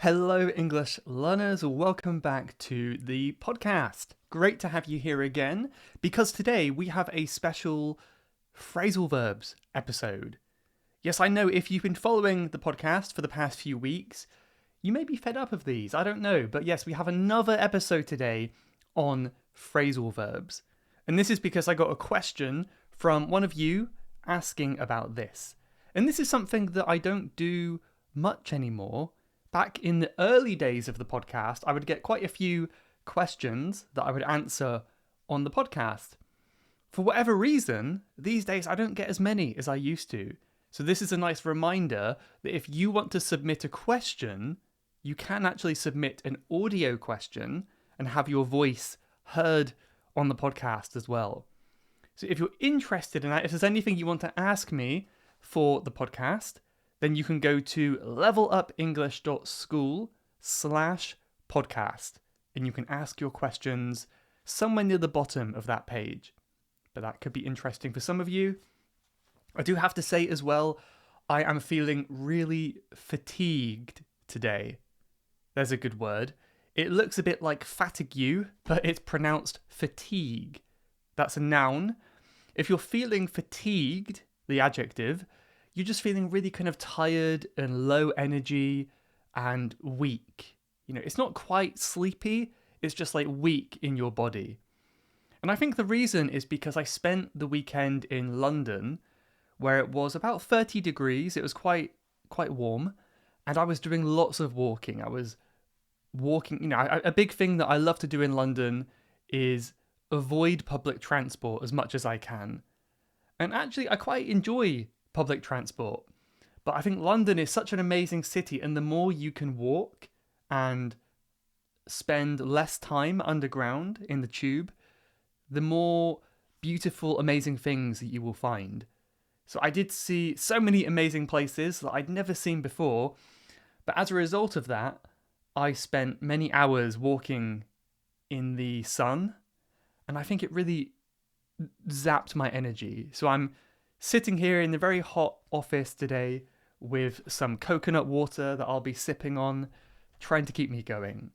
Hello, English learners. Welcome back to the podcast. Great to have you here again because today we have a special phrasal verbs episode. Yes, I know if you've been following the podcast for the past few weeks, you may be fed up of these. I don't know. But yes, we have another episode today on phrasal verbs. And this is because I got a question from one of you asking about this. And this is something that I don't do much anymore. Back in the early days of the podcast, I would get quite a few questions that I would answer on the podcast. For whatever reason, these days I don't get as many as I used to. So this is a nice reminder that if you want to submit a question, you can actually submit an audio question and have your voice heard on the podcast as well. So if you're interested in that, if there's anything you want to ask me for the podcast, then you can go to levelupenglish.school/podcast and you can ask your questions somewhere near the bottom of that page. But that could be interesting for some of you. I do have to say as well, I am feeling really fatigued today. There's a good word. It looks a bit like fatigue, but it's pronounced fatigue. That's a noun. If you're feeling fatigued, the adjective, you're just feeling really kind of tired and low energy and weak. You know, it's not quite sleepy, it's just like weak in your body. And I think the reason is because I spent the weekend in London where it was about 30 degrees, it was quite warm, and I was doing lots of walking. I was walking, you know, a big thing that I love to do in London is avoid public transport as much as I can. And actually, I quite enjoy public transport. But I think London is such an amazing city, and the more you can walk and spend less time underground in the tube, the more beautiful, amazing things that you will find. So I did see so many amazing places that I'd never seen before, but as a result of that, I spent many hours walking in the sun, and I think it really zapped my energy. So I'm sitting here in the very hot office today with some coconut water that I'll be sipping on, trying to keep me going.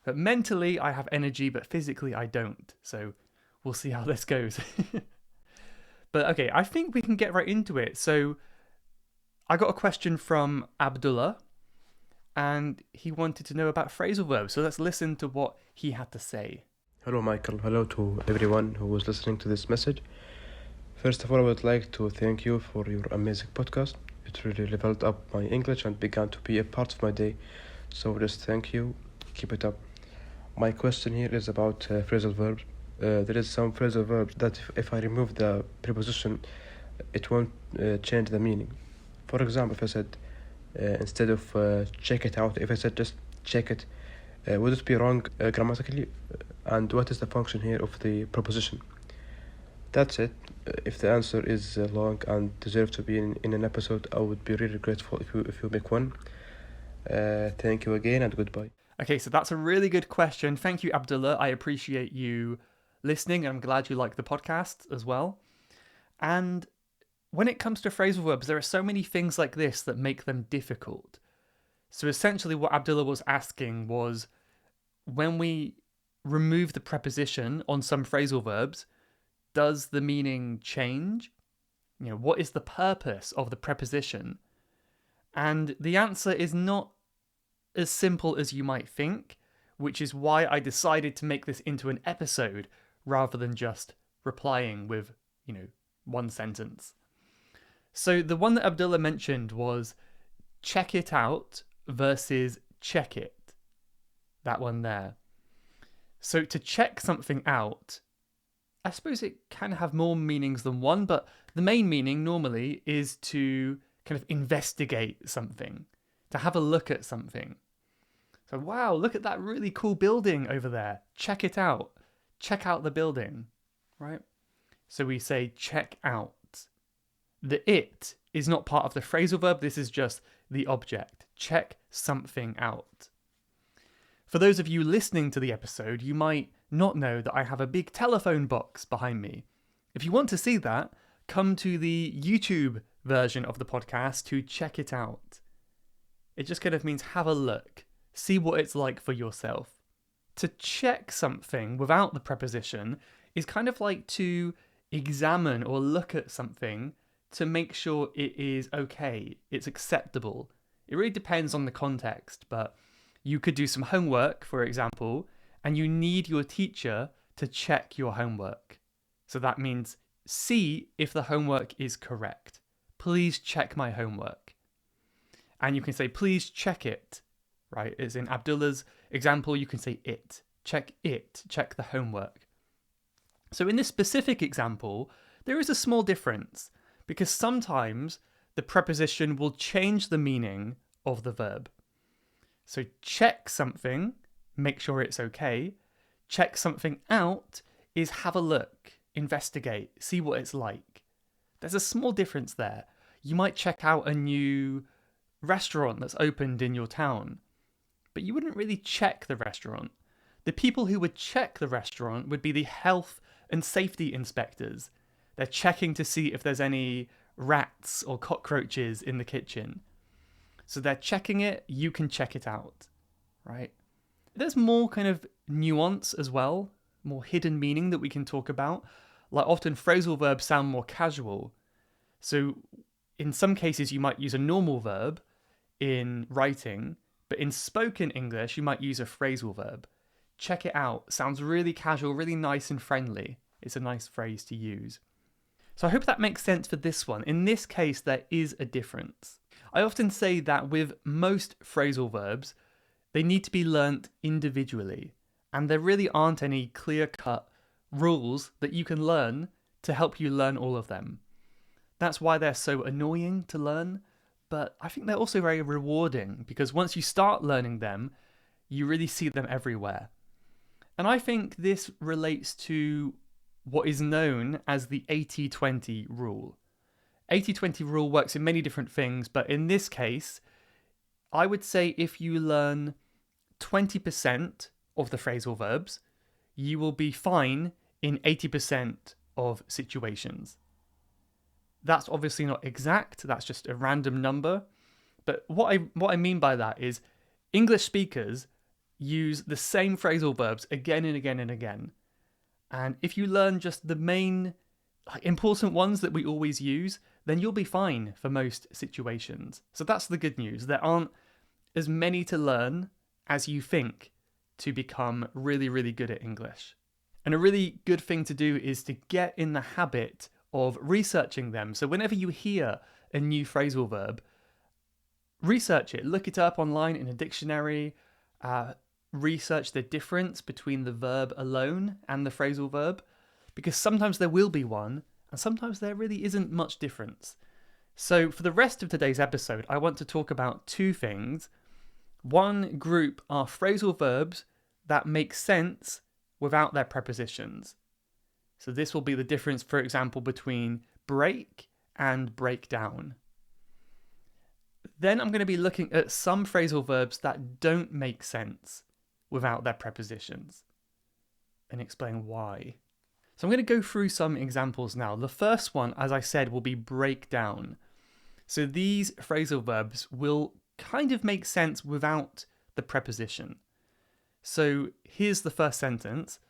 But mentally, I have energy, but physically, I don't. So we'll see how this goes. But okay, I think we can get right into it. So I got a question from Abdullah, and he wanted to know about phrasal verbs. So let's listen to what he had to say. Hello, Michael. Hello to everyone who was listening to this message. First of all, I would like to thank you for your amazing podcast. It really leveled up my English and began to be a part of my day. So just thank you. Keep it up. My question here is about phrasal verbs. There is some phrasal verbs that if I remove the preposition, it won't change the meaning. For example, if I said instead of check it out, if I said just check it, would it be wrong grammatically? And what is the function here of the preposition? That's it. If the answer is long and deserves to be in an episode, I would be really grateful if you make one. Thank you again and goodbye. Okay, so that's a really good question. Thank you, Abdullah. I appreciate you listening, and I'm glad you like the podcast as well. And when it comes to phrasal verbs, there are so many things like this that make them difficult. So essentially what Abdullah was asking was, when we remove the preposition on some phrasal verbs, does the meaning change? You know, what is the purpose of the preposition? And the answer is not as simple as you might think, which is why I decided to make this into an episode rather than just replying with, one sentence. So the one that Abdullah mentioned was check it out versus check it. That one there. So to check something out, I suppose it can have more meanings than one, but the main meaning normally is to kind of investigate something, to have a look at something. So, wow, look at that really cool building over there. Check it out. Check out the building, right? So we say check out. The it is not part of the phrasal verb. This is just the object. Check something out. For those of you listening to the episode, you might not know that I have a big telephone box behind me. If you want to see that, come to the YouTube version of the podcast to check it out. It just kind of means have a look. See what it's like for yourself. To check something without the preposition is kind of like to examine or look at something to make sure it is okay, it's acceptable. It really depends on the context, but you could do some homework, for example, and you need your teacher to check your homework. So that means see if the homework is correct. Please check my homework. And you can say, please check it, right? As in Abdullah's example, you can say it. Check it. Check the homework. So in this specific example, there is a small difference because sometimes the preposition will change the meaning of the verb. So check something, make sure it's okay. Check something out is have a look, investigate, see what it's like. There's a small difference there. You might check out a new restaurant that's opened in your town, but you wouldn't really check the restaurant. The people who would check the restaurant would be the health and safety inspectors. They're checking to see if there's any rats or cockroaches in the kitchen. So they're checking it, you can check it out, right? There's more kind of nuance as well, more hidden meaning that we can talk about. Like often phrasal verbs sound more casual. So in some cases you might use a normal verb in writing, but in spoken English you might use a phrasal verb. Check it out sounds really casual, really nice and friendly. It's a nice phrase to use. So I hope that makes sense for this one. In this case, there is a difference. I often say that with most phrasal verbs, they need to be learnt individually, and there really aren't any clear-cut rules that you can learn to help you learn all of them. That's why they're so annoying to learn, but I think they're also very rewarding because once you start learning them, you really see them everywhere. And I think this relates to what is known as the 80-20 rule. 80-20 rule works in many different things, but in this case, I would say if you learn 20% of the phrasal verbs, you will be fine in 80% of situations. That's obviously not exact, that's just a random number, but what I mean by that is English speakers use the same phrasal verbs again and again and again. And if you learn just the main important ones that we always use, then you'll be fine for most situations. So that's the good news. There aren't as many to learn as you think to become really, really good at English. And a really good thing to do is to get in the habit of researching them. So whenever you hear a new phrasal verb, research it. Look it up online in a dictionary. Research the difference between the verb alone and the phrasal verb, because sometimes there will be one and sometimes there really isn't much difference. So for the rest of today's episode, I want to talk about two things. One group are phrasal verbs that make sense without their prepositions. So this will be the difference, for example, between break and break down. Then I'm going to be looking at some phrasal verbs that don't make sense without their prepositions and explain why. So I'm going to go through some examples now. The first one, as I said, will be break down. So these phrasal verbs will kind of make sense without the preposition. So here's the first sentence.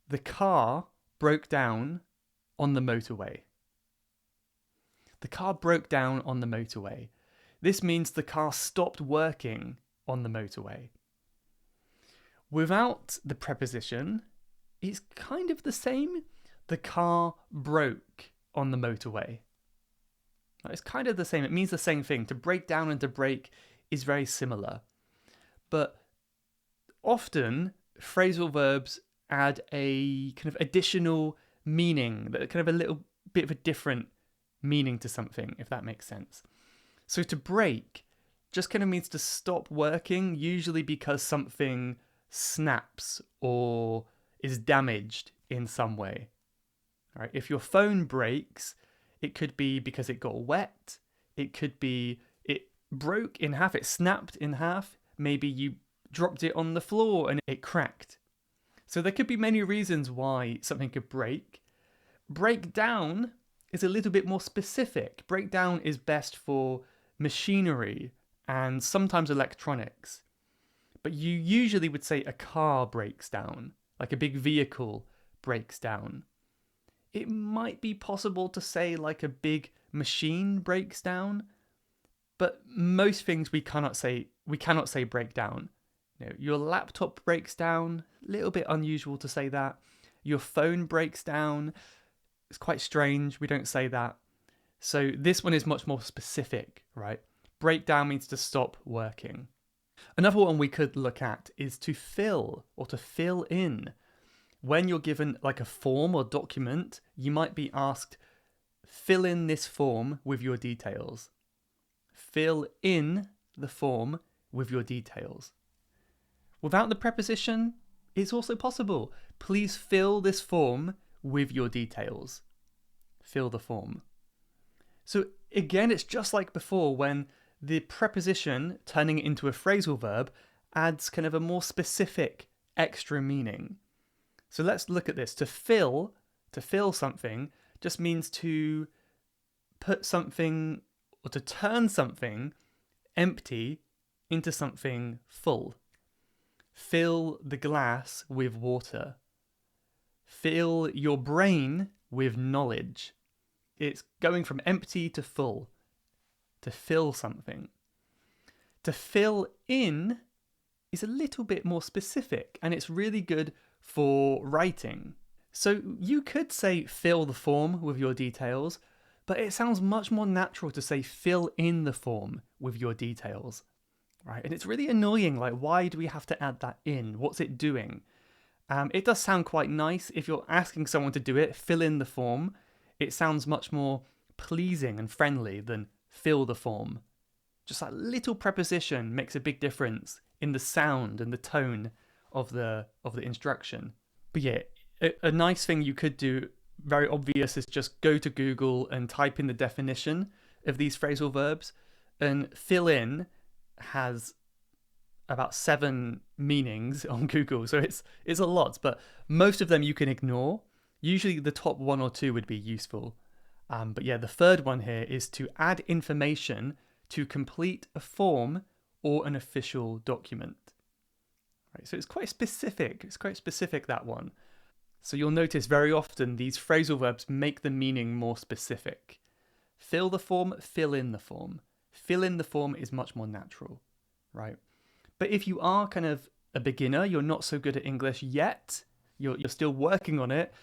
The car broke down on the motorway. The car broke down on the motorway. This means the car stopped working on the motorway. Without the preposition, it's kind of the same. The car broke on the motorway. It's kind of the same. It means the same thing. To break down and to break is very similar. But often, phrasal verbs add a kind of additional meaning, kind of a little bit of a different meaning to something, if that makes sense. So to break just kind of means to stop working, usually because something snaps or is damaged in some way. All right? If your phone breaks, it could be because it got wet. It could be it broke in half, it snapped in half. Maybe you dropped it on the floor and it cracked. So there could be many reasons why something could break. Breakdown is a little bit more specific. Breakdown is best for machinery and sometimes electronics. But you usually would say a car breaks down, like a big vehicle breaks down. It might be possible to say like a big machine breaks down, but most things we cannot say break down. Your laptop breaks down, a little bit unusual to say that. Your phone breaks down, it's quite strange, we don't say that. So this one is much more specific, right? Breakdown means to stop working. Another one we could look at is to fill or to fill in. When you're given like a form or document, you might be asked, fill in this form with your details. Fill in the form with your details. Without the preposition, it's also possible. Please fill this form with your details. Fill the form. So again, it's just like before when the preposition, turning it into a phrasal verb, adds kind of a more specific extra meaning. So let's look at this. To fill something just means to put something or to turn something empty into something full. Fill the glass with water. Fill your brain with knowledge. It's going from empty to full. To fill something. To fill in is a little bit more specific, and it's really good for writing. So you could say fill the form with your details, but it sounds much more natural to say fill in the form with your details, right? And it's really annoying, like why do we have to add that in? What's it doing? It does sound quite nice if you're asking someone to do it, fill in the form. It sounds much more pleasing and friendly than fill the form. Just that little preposition makes a big difference in the sound and the tone of the instruction. But yeah, a nice thing you could do, very obvious, is just go to Google and type in the definition of these phrasal verbs, and fill in has about 7 meanings on Google, so it's a lot, but most of them you can ignore. Usually the top 1 or 2 would be useful. But yeah, the third one here is to add information to complete a form or an official document. Right, so it's quite specific. It's quite specific, that one. So you'll notice very often these phrasal verbs make the meaning more specific. Fill the form, fill in the form. Fill in the form is much more natural, right? But if you are kind of a beginner, you're not so good at English yet, you're still working on it,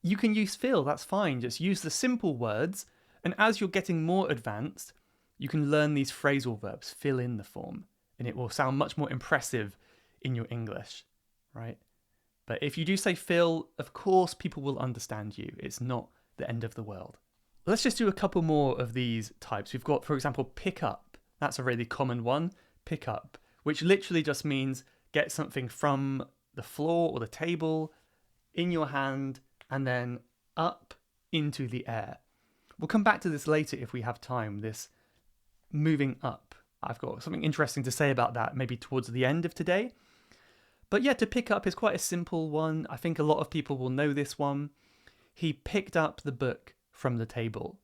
you can use fill, that's fine. Just use the simple words, and as you're getting more advanced, you can learn these phrasal verbs, fill in the form, and it will sound much more impressive in your English, right? But if you do say fill, of course people will understand you. It's not the end of the world. Let's just do a couple more of these types. We've got, for example, pick up. That's a really common one, pick up, which literally just means get something from the floor or the table in your hand and then up into the air. We'll come back to this later if we have time, this moving up. I've got something interesting to say about that maybe towards the end of today. But yeah, to pick up is quite a simple one. I think a lot of people will know this one. He picked up the book from the table.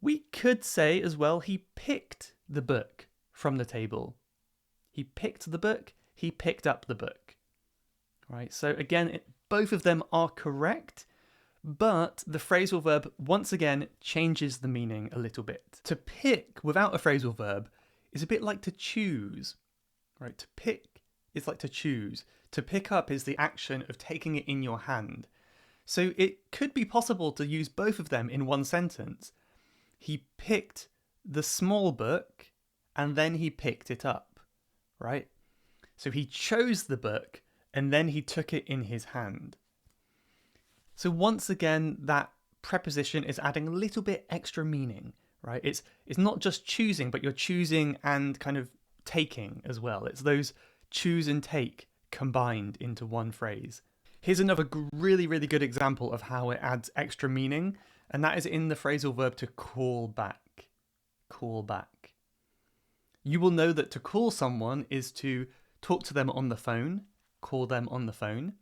We could say as well, he picked the book from the table. He picked the book, he picked up the book. Right, so again, both of them are correct, but the phrasal verb once again changes the meaning a little bit. To pick without a phrasal verb is a bit like to choose. Right, to pick is like to choose. To pick up is the action of taking it in your hand. So it could be possible to use both of them in one sentence. He picked the small book and then he picked it up, right? So he chose the book and then he took it in his hand. So once again, that preposition is adding a little bit extra meaning, right? It's not just choosing, but you're choosing and kind of taking as well. It's those choose and take combined into one phrase. Here's another really, really good example of how it adds extra meaning, and that is in the phrasal verb to call back. Call back. You will know that to call someone is to talk to them on the phone, call them on the phone.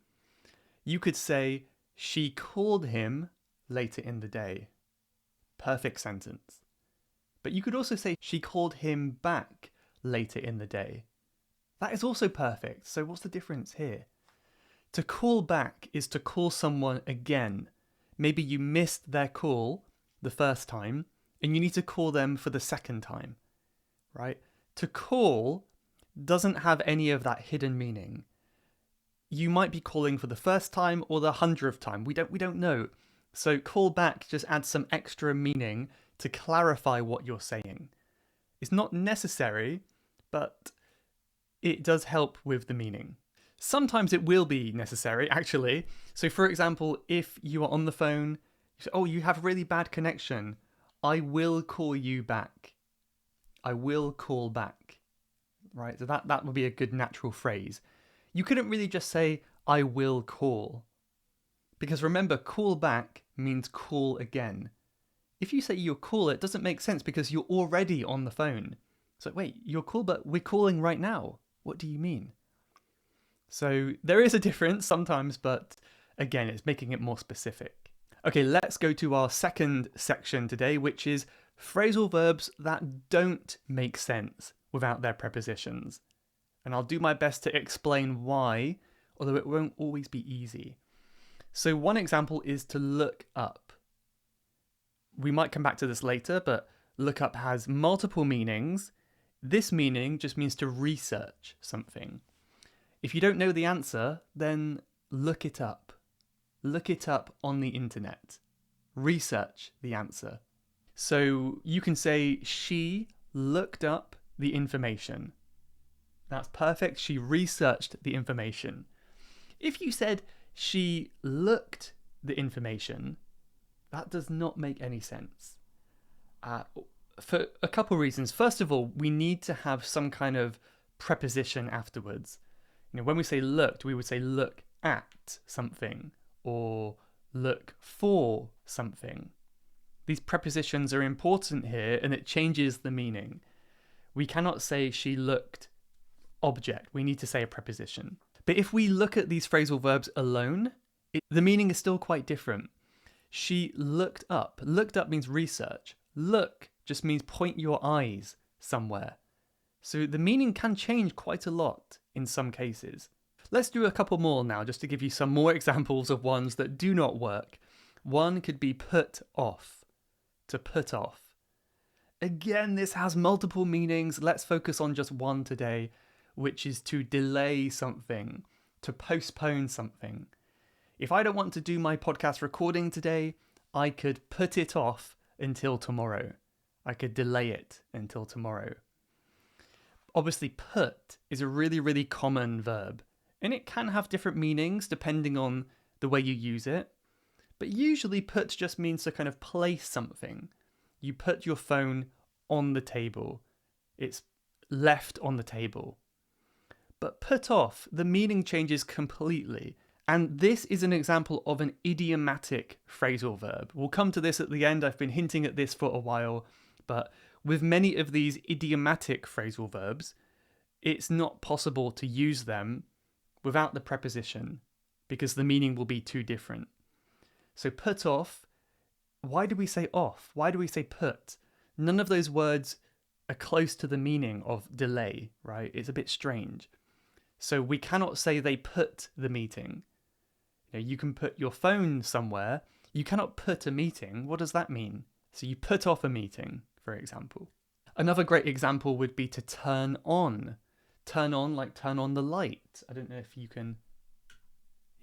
You could say, she called him later in the day. Perfect sentence. But you could also say, she called him back later in the day. That is also perfect. So what's the difference here? To call back is to call someone again. Maybe you missed their call the first time and you need to call them for the second time, right? To call doesn't have any of that hidden meaning. You might be calling for the first time or the 100th time. We don't know. So call back just adds some extra meaning to clarify what you're saying. It's not necessary, but it does help with the meaning. Sometimes it will be necessary, actually. So for example, if you are on the phone, you say, oh, you have really bad connection. I will call you back. I will call back. Right? So that would be a good natural phrase. You couldn't really just say, I will call. Because remember, call back means call again. If you say you'll call, it doesn't make sense because you're already on the phone. So wait, you'll call, but we're calling right now. What do you mean? So there is a difference sometimes, but again, it's making it more specific. Okay, let's go to our second section today, which is phrasal verbs that don't make sense without their prepositions. And I'll do my best to explain why, although it won't always be easy. So one example is to look up. We might come back to this later, but look up has multiple meanings. This meaning just means to research something. If you don't know the answer, then look it up. Look it up on the internet. Research the answer. So you can say, she looked up the information. That's perfect. She researched the information. If you said, she looked the information, that does not make any sense. For a couple reasons. First of all, we need to have some kind of preposition afterwards. When we say looked, we would say look at something or look for something. These prepositions are important here and it changes the meaning. We cannot say she looked object. We need to say a preposition. But if we look at these phrasal verbs alone, the meaning is still quite different. She looked up. Looked up means research. Look just means point your eyes somewhere. So the meaning can change quite a lot in some cases. Let's do a couple more now just to give you some more examples of ones that do not work. One could be put off. To put off. Again, this has multiple meanings. Let's focus on just one today, which is to delay something, to postpone something. If I don't want to do my podcast recording today, I could put it off until tomorrow. I could delay it until tomorrow. Obviously, put is a really, really common verb, and it can have different meanings depending on the way you use it. But usually put just means to kind of place something. You put your phone on the table. It's left on the table. But put off, the meaning changes completely. And this is an example of an idiomatic phrasal verb. We'll come to this at the end. I've been hinting at this for a while. But with many of these idiomatic phrasal verbs, it's not possible to use them without the preposition because the meaning will be too different. So put off, why do we say off? Why do we say put? None of those words are close to the meaning of delay, right? It's a bit strange. So we cannot say they put the meeting. You can put your phone somewhere. You cannot put a meeting. What does that mean? So you put off a meeting, for example. Another great example would be to turn on. Turn on, like turn on the light. I don't know if you can...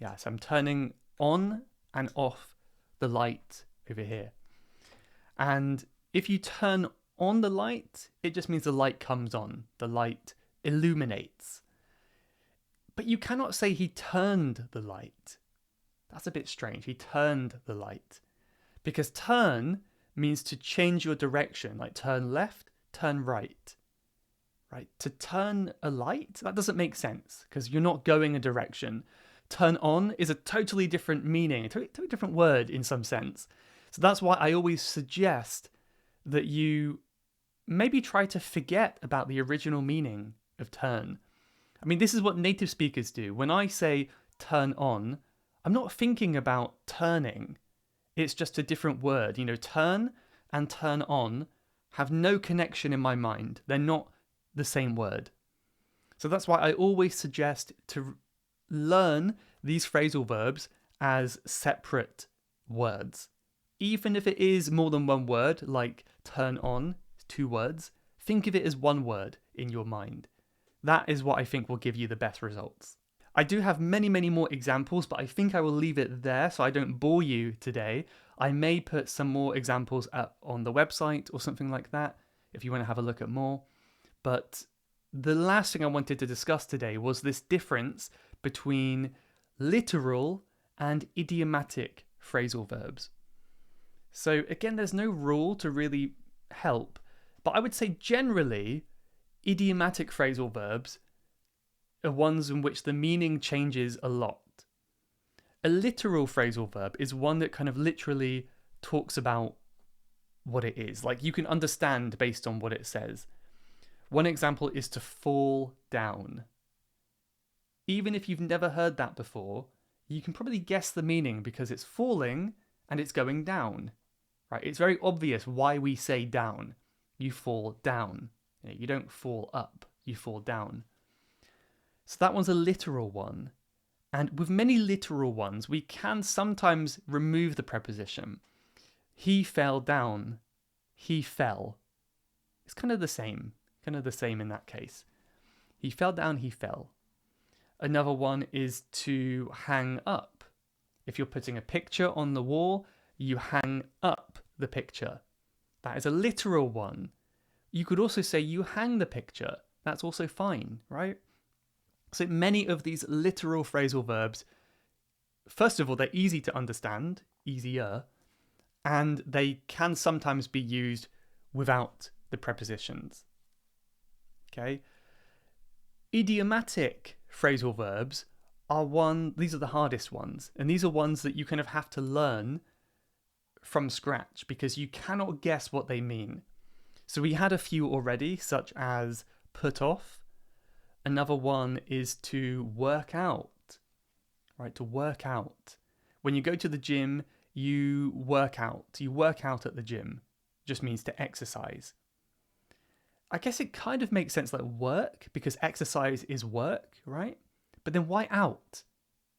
Yeah, so I'm turning on and off the light over here. And if you turn on the light, it just means the light comes on. The light illuminates. But you cannot say he turned the light. That's a bit strange. He turned the light. Because turn means to change your direction, like turn left, turn right. Right? To turn a light? That doesn't make sense because you're not going a direction. Turn on is a totally different meaning, a totally different word in some sense. So that's why I always suggest that you maybe try to forget about the original meaning of turn. I mean, this is what native speakers do. When I say turn on, I'm not thinking about turning. It's just a different word. Turn and turn on have no connection in my mind. They're not the same word. So that's why I always suggest to learn these phrasal verbs as separate words. Even if it is more than one word, like turn on, 2 words, think of it as one word in your mind. That is what I think will give you the best results. I do have many, many more examples, but I think I will leave it there so I don't bore you today. I may put some more examples up on the website or something like that if you want to have a look at more. But the last thing I wanted to discuss today was this difference between literal and idiomatic phrasal verbs. So again, there's no rule to really help, but I would say generally, idiomatic phrasal verbs are ones in which the meaning changes a lot. A literal phrasal verb is one that kind of literally talks about what it is. Like you can understand based on what it says. One example is to fall down. Even if you've never heard that before, you can probably guess the meaning because it's falling and it's going down. Right? It's very obvious why we say down. You fall down. You don't fall up, you fall down. So that one's a literal one. And with many literal ones, we can sometimes remove the preposition. He fell down. He fell. It's kind of the same in that case. He fell down, he fell. Another one is to hang up. If you're putting a picture on the wall, you hang up the picture. That is a literal one. You could also say you hang the picture. That's also fine, right? So many of these literal phrasal verbs, first of all, they're easy to understand, easier, and they can sometimes be used without the prepositions. Okay? Idiomatic phrasal verbs these are the hardest ones, and these are ones that you kind of have to learn from scratch because you cannot guess what they mean. So we had a few already, such as put off. Another one is to work out, right? To work out. When you go to the gym, you work out. You work out at the gym. It just means to exercise. I guess it kind of makes sense like work because exercise is work, right? But then why out?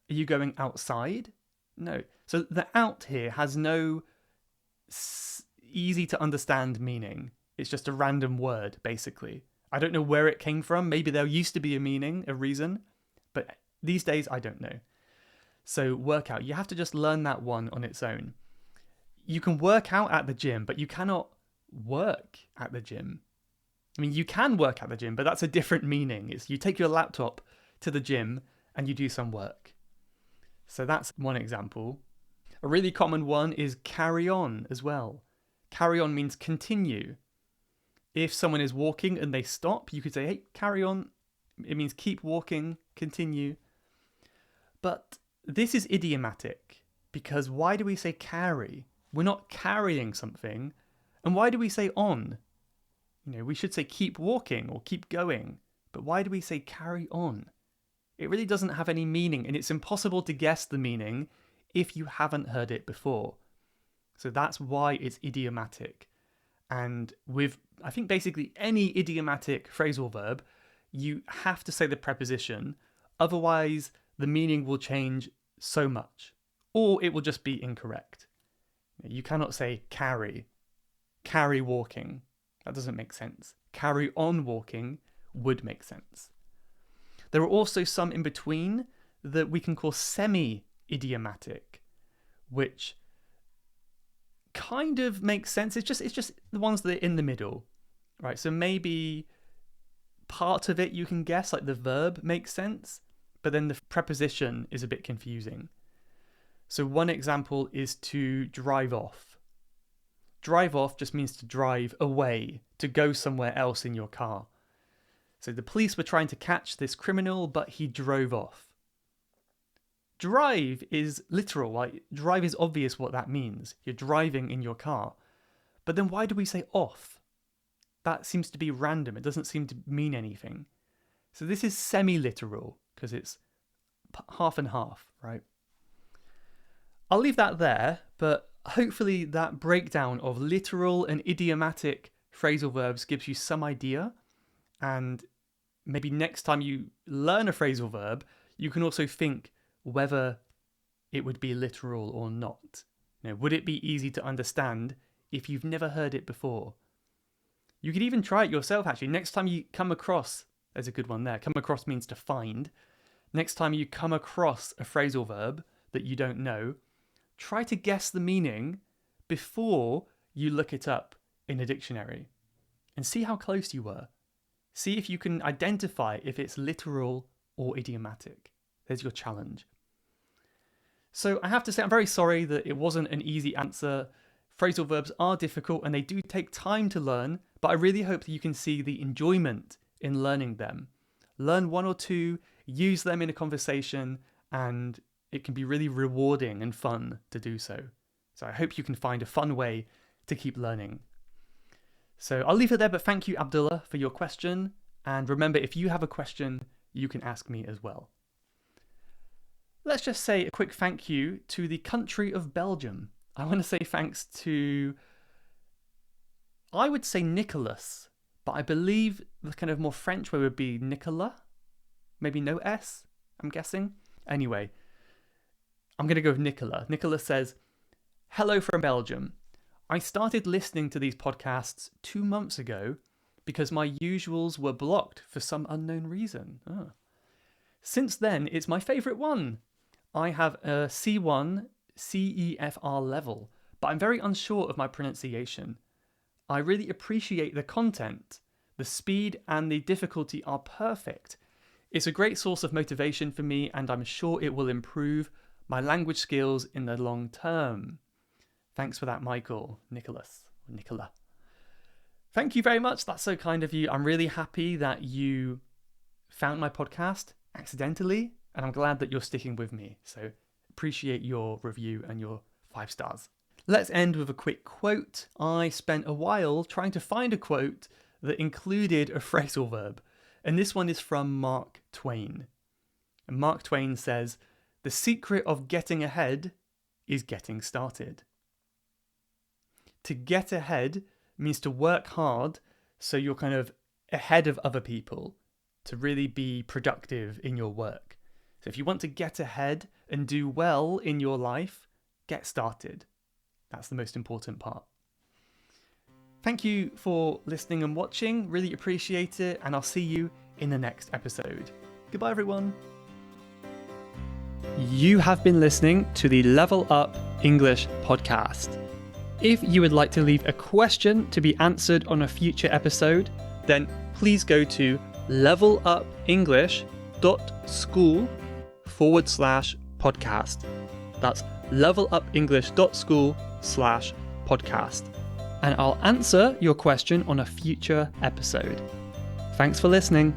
Are you going outside? No. So the out here has no easy to understand meaning. It's just a random word, basically. I don't know where it came from. Maybe there used to be a meaning, a reason, but these days I don't know. So workout, you have to just learn that one on its own. You can work out at the gym, but you cannot work at the gym. I mean, you can work at the gym, but that's a different meaning. It's you take your laptop to the gym and you do some work. So that's one example. A really common one is carry on as well. Carry on means continue. If someone is walking and they stop, you could say, hey, carry on. It means keep walking, continue. But this is idiomatic because why do we say carry? We're not carrying something. And why do we say on? We should say keep walking or keep going. But why do we say carry on? It really doesn't have any meaning, and it's impossible to guess the meaning if you haven't heard it before. So that's why it's idiomatic. And with, I think, basically any idiomatic phrasal verb, you have to say the preposition. Otherwise, the meaning will change so much, or it will just be incorrect. You cannot say carry walking. That doesn't make sense. Carry on walking would make sense. There are also some in between that we can call semi-idiomatic, which kind of makes sense. It's just the ones that are in the middle, right? So maybe part of it you can guess, like the verb makes sense, but then the preposition is a bit confusing. So one example is to drive off. Drive off just means to drive away, to go somewhere else in your car. So the police were trying to catch this criminal, but he drove off. Drive is literal, like drive is obvious what that means. You're driving in your car. But then why do we say off? That seems to be random. It doesn't seem to mean anything. So this is semi-literal because it's half and half, right? I'll leave that there, but hopefully that breakdown of literal and idiomatic phrasal verbs gives you some idea and maybe next time you learn a phrasal verb, you can also think whether it would be literal or not. Would it be easy to understand if you've never heard it before? You could even try it yourself, actually. Next time you come across, there's a good one there. Come across means to find. Next time you come across a phrasal verb that you don't know, try to guess the meaning before you look it up in a dictionary and see how close you were. See if you can identify if it's literal or idiomatic. There's your challenge. So I have to say, I'm very sorry that it wasn't an easy answer. Phrasal verbs are difficult and they do take time to learn, but I really hope that you can see the enjoyment in learning them. Learn one or two, use them in a conversation, and it can be really rewarding and fun to do so. So I hope you can find a fun way to keep learning. So I'll leave it there, but thank you, Abdullah, for your question. And remember, if you have a question, you can ask me as well. Let's just say a quick thank you to the country of Belgium. I want to say thanks to, I would say Nicholas, but I believe the kind of more French way would be Nicolas. Maybe no S, I'm guessing. Anyway, I'm going to go with Nicola. Nicola says, "Hello from Belgium. I started listening to these podcasts 2 months ago because my usuals were blocked for some unknown reason. Since then, it's my favourite one. I have a C1 CEFR level, but I'm very unsure of my pronunciation. I really appreciate the content. The speed and the difficulty are perfect. It's a great source of motivation for me, and I'm sure it will improve my language skills in the long term. Thanks for that, Michael." Nicola. Thank you very much. That's so kind of you. I'm really happy that you found my podcast accidentally, and I'm glad that you're sticking with me. So appreciate your review and your 5 stars. Let's end with a quick quote. I spent a while trying to find a quote that included a phrasal verb, and this one is from Mark Twain. And Mark Twain says, "The secret of getting ahead is getting started." To get ahead means to work hard so you're kind of ahead of other people, to really be productive in your work. So if you want to get ahead and do well in your life, get started. That's the most important part. Thank you for listening and watching. Really appreciate it, and I'll see you in the next episode. Goodbye, everyone. You have been listening to the Level Up English podcast. If you would like to leave a question to be answered on a future episode, then please go to levelupenglish.school/podcast. That's levelupenglish.school/podcast. And I'll answer your question on a future episode. Thanks for listening.